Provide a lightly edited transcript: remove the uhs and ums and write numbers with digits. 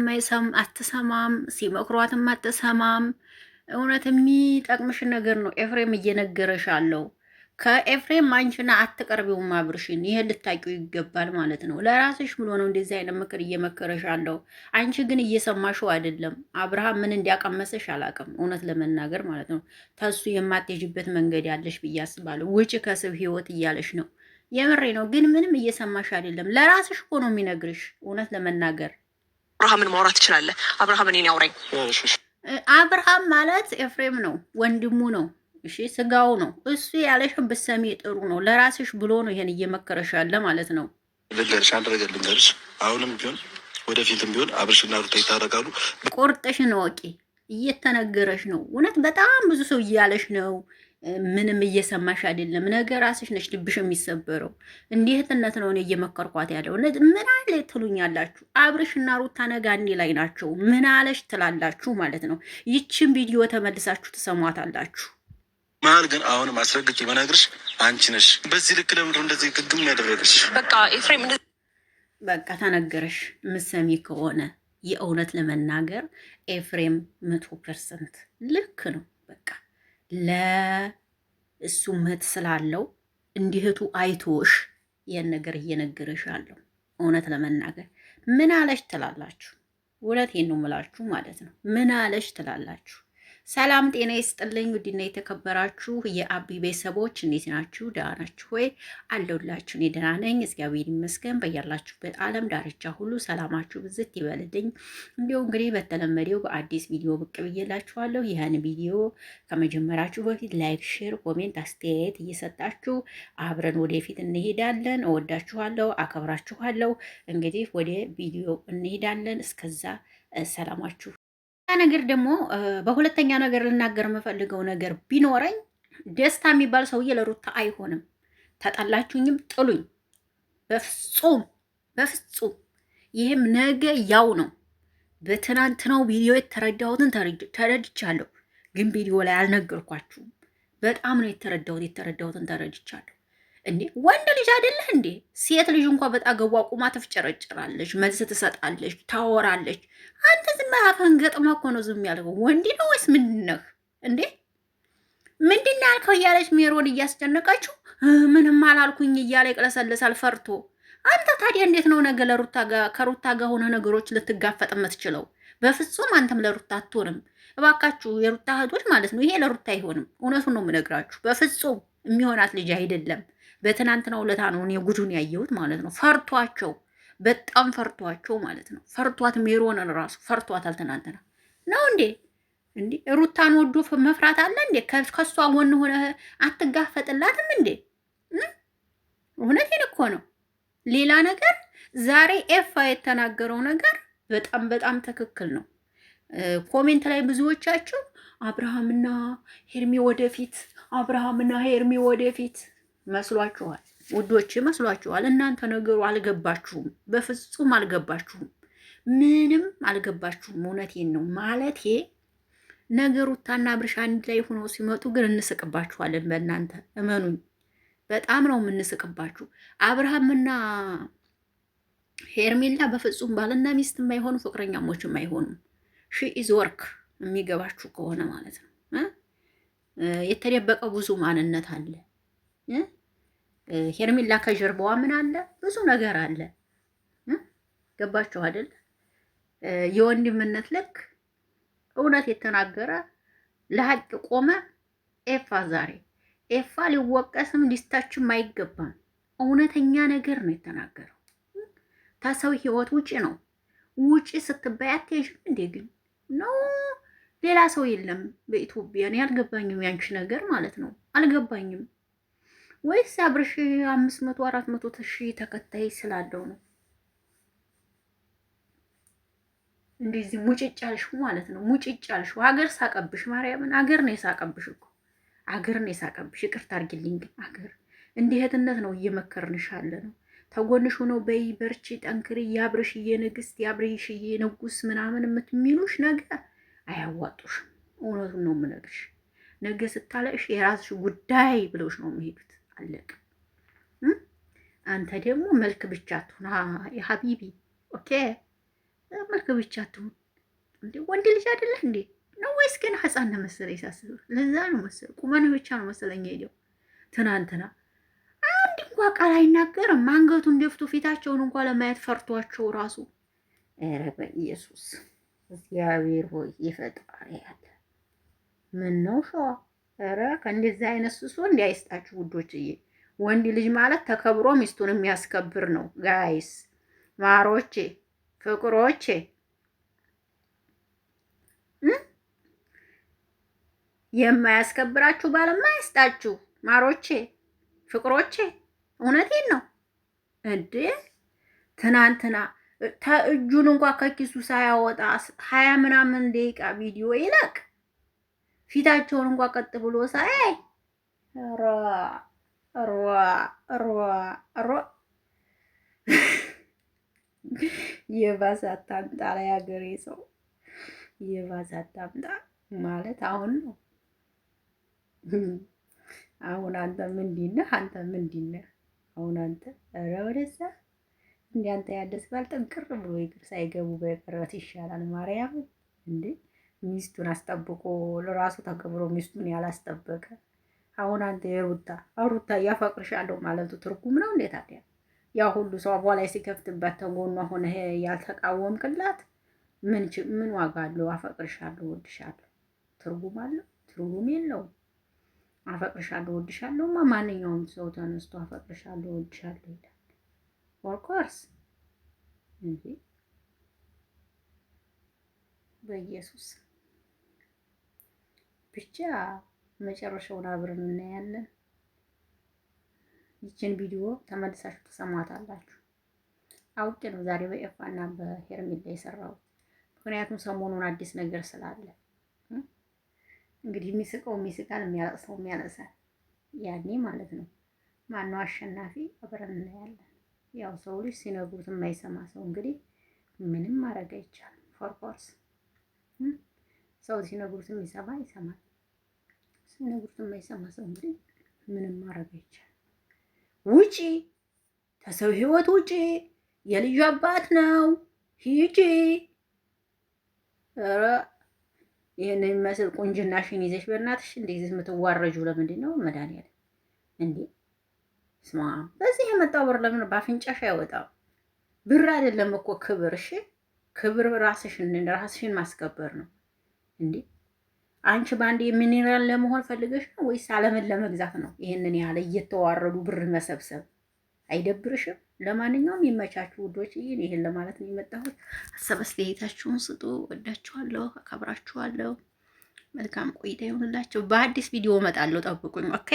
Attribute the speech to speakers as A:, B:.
A: ማይሰም አትሰማም፣ ሲመክሯትም አትሰማም። እውነት የሚጠቅምሽን ነገር ነው ኤፍሬም እየነገረሽ አለው። ከኤፍሬም አንቺና አትቀርቢውም አብርሽን፣ ይሄን ልታቂው ይገባል ማለት ነው። ለራስሽ ብሎ ነው እንደዚህ አይነት ምክር እየመከረሽ አለው። አንቺ ግን እየሰማሽው አይደለም። አብርሃም ምን እንዲያቀመሰሽ አላውቅም፣ እውነት ለመናገር ማለት ነው። ተሱ የማትሄጂበት መንገድ ያለሽ ብዬ አስባለሁ። ውጭ ከስብ ህይወት እያለሽ ነው። የምሬ ነው። ግን ምንም እየሰማሽ አይደለም። ለራስሽ እኮ ነው የሚነግርሽ እውነት ለመናገር
B: አብርሃምን ማውራት ትችላለህ። አብርሃም እኔን ያውራኝ።
A: አብርሃም ማለት ኤፍሬም ነው፣ ወንድሙ ነው። እሺ ስጋው ነው። እሱ ያለሽን ብትሰሚ ጥሩ ነው። ለራስሽ ብሎ ነው ይሄን እየመከረሽ ያለ ማለት ነው።
C: ልንገርሽ፣ አንድ ነገር ልንገርሽ። አሁንም ቢሆን ወደፊትም ቢሆን አብርሽና ሩታ ይታረቃሉ።
A: ቁርጥሽን ወቂ። እየተነገረሽ ነው። እውነት በጣም ብዙ ሰው እያለሽ ነው። ምንም እየሰማሽ አይደለም። ነገ ራስሽ ነሽ ልብሽ የሚሰበረው። እንዲህትነት ነው እኔ እየመከርኳት ያለው። ምን አለ ትሉኛላችሁ? አብርሽና ሩታ ነገ አንዴ ላይ ናቸው። ምን አለሽ ትላላችሁ ማለት ነው። ይችን ቪዲዮ ተመልሳችሁ ትሰሟታላችሁ።
C: መሀል ግን አሁንም አስረግጬ መናገርሽ አንቺ ነሽ። በዚህ ልክ ለምንድን ነው እንደዚህ ግግም ያደረገች?
B: በቃ ኤፍሬም
A: በቃ ተነገረሽ። ምሰሚ ከሆነ የእውነት ለመናገር ኤፍሬም 100% ልክ ነው። በቃ ለእሱ መት ስላለው እንዲህቱ አይቶሽ ይህን ነገር እየነገረሽ አለው። እውነት ለመናገር ምን አለሽ ትላላችሁ? እውነቴን ነው የምላችሁ ማለት ነው። ምን አለሽ ትላላችሁ? ሰላም ጤና ይስጥልኝ። ውድና የተከበራችሁ የአቢ ቤተሰቦች እንዴት ናችሁ? ደህና ናችሁ ወይ? አለሁላችሁ። እኔ ደህና ነኝ፣ እግዚአብሔር ይመስገን። በያላችሁበት ዓለም ዳርቻ ሁሉ ሰላማችሁ ብዝት ይበልልኝ። እንዲሁ እንግዲህ በተለመደው በአዲስ ቪዲዮ ብቅ ብዬላችኋለሁ። ይህን ቪዲዮ ከመጀመራችሁ በፊት ላይክ፣ ሼር፣ ኮሜንት አስተያየት እየሰጣችሁ አብረን ወደፊት እንሄዳለን። እወዳችኋለሁ፣ አከብራችኋለሁ። እንግዲህ ወደ ቪዲዮ እንሄዳለን። እስከዛ ሰላማችሁ ነገር ደግሞ በሁለተኛ ነገር ልናገር የምፈልገው ነገር ቢኖረኝ ደስታ የሚባል ሰውዬ ለሩታ አይሆንም። ተጠላችሁኝም ጥሉኝ፣ በፍጹም በፍጹም። ይህም ነገ ያው ነው። በትናንትናው ቪዲዮ የተረዳሁትን ተረድቻለሁ፣ ግን ቪዲዮ ላይ አልነገርኳችሁም። በጣም ነው የተረዳሁትን ተረድቻለሁ። እንዴ ወንድ ልጅ አይደለህ እንዴ? ሴት ልጅ እንኳን በጣገቧ ቁማ ትፍጨረጭራለች፣ መልስ ትሰጣለች፣ ታወራለች። አንተ ዝም አፈን ገጥማ እኮ ነው ዝም ያልከው። ወንድ ነው ወይስ ምንድን ነህ እንዴ? ምንድን ነው ያልከው እያለች ሜሮን እያስጨነቀችው ምንም አላልኩኝ እያለ ይቅለሰልሳል ፈርቶ። አንተ ታዲያ እንዴት ነው ነገ ከሩታ ጋር ሆነ ነገሮች ልትጋፈጥ የምትችለው? በፍጹም አንተም ለሩታ አትሆንም። እባካችሁ የሩታ እህቶች ማለት ነው፣ ይሄ ለሩታ አይሆንም። እውነቱን ነው የምነግራችሁ። በፍጹም የሚሆናት ልጅ አይደለም። በትናንትናው ዕለት ነው እኔ ጉዱን ያየሁት ማለት ነው። ፈርቷቸው በጣም ፈርቷቸው ማለት ነው። ፈርቷት ሜሮንን ራሱ ፈርቷታል። ትናንትና ነው እንዴ? እንዴ ሩታን ወዶ መፍራት አለ እንዴ? ከሷ ጎን ሆነ አትጋፈጥላትም እንዴ? እውነቴን እኮ ነው። ሌላ ነገር ዛሬ ኤፋ የተናገረው ነገር በጣም በጣም ትክክል ነው። ኮሜንት ላይ ብዙዎቻችሁ አብርሃምና ሄርሚ ወደፊት፣ አብርሃምና ሄርሚ ወደፊት መስሏችኋል ውዶች፣ መስሏችኋል። እናንተ ነገሩ አልገባችሁም፣ በፍጹም አልገባችሁም፣ ምንም አልገባችሁም። እውነቴን ነው ማለቴ ነገሩ ታና አብርሽ አንድ ላይ ሆኖ ሲመጡ ግን እንስቅባችኋለን። በእናንተ እመኑኝ፣ በጣም ነው የምንስቅባችሁ። አብርሃምና ሄርሜላ በፍጹም ባልና ሚስት የማይሆኑ ፍቅረኛሞችም አይሆኑም። ሺ ኢዝ ወርክ የሚገባችሁ ከሆነ ማለት ነው። የተደበቀ ብዙ ማንነት አለ። ሄርሜላ ከጀርባዋ ምን አለ? ብዙ ነገር አለ። ገባችሁ አይደል? የወንድምነት ልክ እውነት የተናገረ ለሀቅ ቆመ። ኤፋ ዛሬ ኤፋ ሊወቀስም ሊስታችም አይገባም። እውነተኛ ነገር ነው የተናገረው። ታሰው ህይወት ውጪ ነው። ውጪ ስትባይ አትሄጂም እንዴ? ግን ነው ሌላ ሰው የለም በኢትዮጵያ። እኔ አልገባኝም ያንቺ ነገር ማለት ነው። አልገባኝም። ወይስ አብርሽ 500 400 ሺህ ተከታይ ስላለው ነው እንደዚህ ሙጭጭ አልሽው ማለት ነው። ሙጭጭ አልሽው። ሀገር ሳቀብሽ፣ ማርያምን ሀገር ነው የሳቀብሽ እኮ ሀገር ነው የሳቀብሽ። ይቅርታ አድርጊልኝ ግን ሀገር እንዲህ እህትነት ነው እየመከርንሽ ያለ ነው። ተጎንሽ ሆኖ በይ በርቺ፣ ጠንክሪ፣ የአብርሽዬ ንግስት፣ የአብርሽዬ ንጉስ ምናምን የምትሚሉሽ ነገር አያዋጡሽም። እውነቱን ነው የምነግርሽ። ነገ ስታለሽ የራስሽ ጉዳይ ብለውሽ ነው የሚሄዱት። አለቅ። አንተ ደግሞ መልክ ብቻ ትሆና የሀቢቢ ኦኬ። መልክ ብቻ ትሁን እንዴ? ወንድ ልጅ አይደለህ እንዴ ነው ወይስ ገና ህፃን ነው መሰለኝ ሳስብ። ለዛ ነው መሰለኝ ቁመንህ ብቻ ነው መሰለኝ ሄደው ትናንትና አንድ እንኳ ቃል አይናገርም። አንገቱን ደፍቶ ፊታቸውን እንኳ ለማየት ፈርቷቸው ራሱ። ኧረ በኢየሱስ እግዚአብሔር ሆይ ይፈጣሪ ያለ ምን ነው ሸዋ። ኧረ ከእንደዚህ አይነት ስሶ እንዲያይስጣችሁ ውዶችዬ። ወንድ ልጅ ማለት ተከብሮ ሚስቱን የሚያስከብር ነው ጋይስ፣ ማሮቼ፣ ፍቅሮቼ። የማያስከብራችሁ ባለማ አይስጣችሁ ማሮቼ፣ ፍቅሮቼ። እውነቴን ነው እንዴ ትናንትና እጁን እንኳ ከኪሱ ሳያወጣ 20 ምናምን ደቂቃ ቪዲዮ ይለቅ ፊታቸውን እንኳ ቀጥ ብሎ ሳይ የባሰ አታምጣ ላይ ሀገሬ ሰው የባሰ አታምጣ ማለት አሁን ነው። አሁን አንተ ምንድን ነህ? አንተ ምንድን ነህ? አሁን አንተ ኧረ ወደዛ እንደ አንተ ያለስ ባል ጠንቅር ብሎ ይቅር ሳይገቡ በቅረት ይሻላል። ማርያም እንዴ ሚስቱን አስጠብቆ ለራሱ ተከብሮ ሚስቱን ያላስጠበቀ። አሁን አንተ ሩታ እያፈቅርሻለሁ ማለቱ ትርጉም ነው እንዴ ታዲያ? ያ ሁሉ ሰው አቧ ላይ ሲከፍትበት ተጎኗ ሆነ ያልተቃወምክላት ምን ዋጋ አለው? አፈቅርሻለሁ ወድሻለሁ ትርጉም አለው? ትርጉም የለውም። አፈቅርሻለሁ ወድሻለሁ ማንኛውም ሰው ተነስቶ አፈቅርሻለሁ ወድሻለሁ ይላል። ኦፍኮርስ እንዴ በኢየሱስ ብቻ መጨረሻውን አብረን እናያለን። ይችን ቪዲዮ ተመልሳችሁ ተሰማታላችሁ። አውቄ ነው ዛሬ በኤፋና በሄርሜላ የሰራሁት፣ ምክንያቱም ሰሞኑን አዲስ ነገር ስላለ። እንግዲህ የሚስቀው የሚስቃል፣ የሚያለቅሰው የሚያለቅሳል። ያኔ ማለት ነው ማነው አሸናፊ አብረን እናያለን። ያው ሰው ልጅ ሲነግሩት የማይሰማ ሰው እንግዲህ ምንም ማድረግ አይቻልም። ፎርኮርስ ሰው ሲነግሩት የሚሰማ ይሰማል፣ ሲነግሩት የማይሰማ ሰው እንግዲህ ምንም ማድረግ አይቻልም። ውጪ ከሰው ህይወት ውጪ፣ የልጁ አባት ነው ሂጂ። ኧረ ይሄን የሚመስል ቁንጅናሽን ይዘሽ በእናትሽ እንደዚህ የምትዋረጁ ለምንድን ነው? መድኃኒዓለም እንዴ ስማ፣ በዚህ የመጣው ብር ለምን ባፍንጫሽ አይወጣም? ብር አይደለም እኮ ክብር። እሺ ክብር ራስሽን ማስከበር ነው እንዴ። አንቺ ባንዴ ሚኒራል ለመሆን ፈልገሽ ነው ወይስ ዓለምን ለመግዛት ነው? ይሄንን ያህል እየተዋረዱ ብር መሰብሰብ አይደብርሽም? ለማንኛውም ይመቻችሁ ውዶች። ይሄን ለማለት ነው የመጣሁት። ሀሳብ አስተያየታችሁን ስጡ። ወዳችኋለሁ፣ አከብራችኋለሁ። መልካም ቆይታ ይሁንላችሁ። በአዲስ ቪዲዮ እመጣለሁ፣ ጠብቁኝ። ኦኬ